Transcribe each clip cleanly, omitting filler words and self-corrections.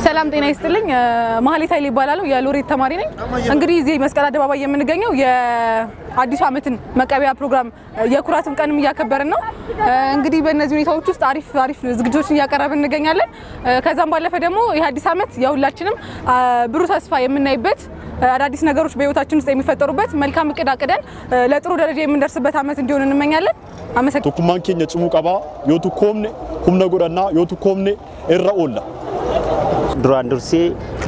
ሰላም ጤና ይስጥልኝ ማህሌት ኃይሌ ይባላል የሎሬት ተማሪ ነኝ እንግዲህ እዚህ መስቀል አደባባይ የምንገኘው የአዲስ ዓመትን መቀበያ ፕሮግራም የኩራትም ቀንም እያከበርን ነው እንግዲህ በእነዚህ ሁኔታዎች ውስጥ አሪፍ ዝግጅቶችን እያቀረብን እንገኛለን ከዛም ባለፈ ደግሞ የአዲስ ዓመት የሁላችንም ብሩህ ተስፋ የምናይበት አዳዲስ ነገሮች በህይወታችን ውስጥ የሚፈጠሩበት መልካም እቅድ አቅደን ለጥሩ ደረጃ የምንደርስበት ዓመት እንዲሆን እንመኛለን አመሰግናለሁ ቶኩማን ኬኛ ጽሙ ቀባ ዮቱ ኮምኔ ሁምነ ጎዳና ዮቱ ኮምኔ እራኦላ duraan dursee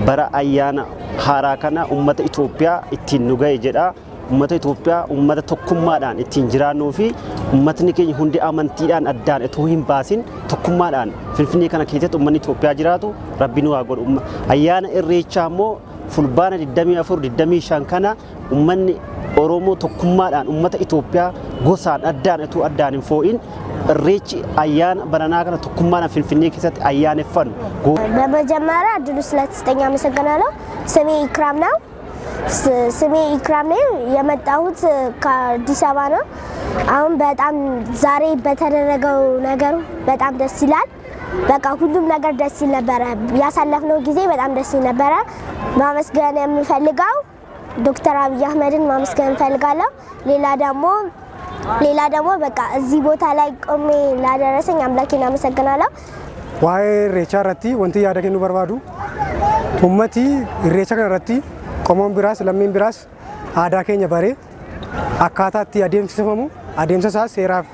bara ayyaana haaraa kana ummata Itoophiyaa ittiin nu ga'e jedha ummata Itoophiyaa ummata tokkummaadhaan ittiin jiraannuu fi ummatni keenya hundi amantiidhaan addaan itoo hin baasin tokkummaadhaan Finfinnee kana keessatti ummanni Itoophiyaa jiraatu Rabbi nu haa godhu ayyaana irreechaa immoo fulbaana 24-25 kana ummanni Oromoo tokkummaadhaan ummata Itoophiyaa gosaan addaan itoo addaan hin foo'in irreechi ayyaana baranaa kana tokkummaadhaan Finfinnee keessatti ayyaaneffannu በመጀመሪያ እድሉ ስለተሰጠኝ አመሰግናለሁ ስሜ ኢክራም ነው ስሜ ኢክራም ነው የመጣሁት ከአዲስ አበባ ነው አሁን በጣም ዛሬ በተደረገው ነገር በጣም ደስ ይላል በቃ ሁሉም ነገር ደስ ይል ነበር ያሳለፍነው ጊዜ በጣም ደስ ይል ነበር ማመስገን የምፈልገው ዶክተር አብይ አህመድን ማመስገን እፈልጋለሁ ሌላ ደግሞ በቃ እዚህ ቦታ ላይ ቆሜ ላደረሰኝ አምላኬን አመሰግናለሁ ዋይ ኢሬቻ ረቲ ወንቲ ያደገኑ በርባዱ ኡመቲ ኢሬቻ ከረቲ ቆሞን ቢራስ ለምን ቢራስ አዳ ኬኛ ባሬ አካታቲ አደምሲፈሙ አደምሰሳ ሴራፍ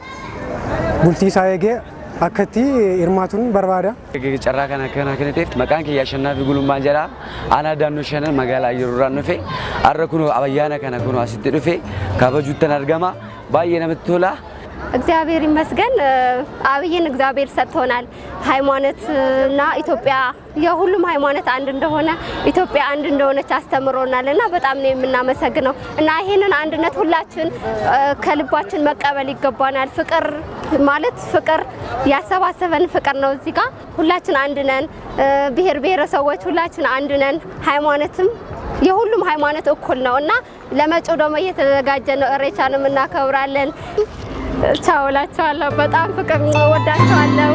ቡልቲ ሳይገ አከቲ ኢርማቱን በርባዳ ጨራ ከና ከነቴት መቃን ከያሸናፊ ጉሉማን ጀራ አና ዳኑ ሸነን መጋላ ይሩራን ነፌ አረኩኑ አበያና ከና ኩኑ አስት ዱፌ ካበጁተን አርገማ ባየነምትቶላ እግዚአብሔር ይመስገን አብይን እግዚአብሔር ሰጥቶናል ሃይማኖትና ኢትዮጵያ የሁሉም ሃይማኖት አንድ እንደሆነ ኢትዮጵያ አንድ እንደሆነች አስተምሮናልና በጣም ነው የምናመሰግነው እና ይሄንን አንድነት ሁላችን ከልባችን መቀበል ይገባናል ፍቅር ማለት ፍቅር ያሰባሰበን ፍቅር ነው እዚህ ጋር ሁላችን አንድ ነን ብሔር ብሔረሰቦች ሁላችን አንድ ነን ሃይማኖትም የሁሉም ሃይማኖት እኩል ነውና ለመጪው ደግሞ እየተዘጋጀን ነው ኢሬቻንም እናከብራለን ቻው ላችኋለሁ በጣም ፍቅር ወዳችኋለሁ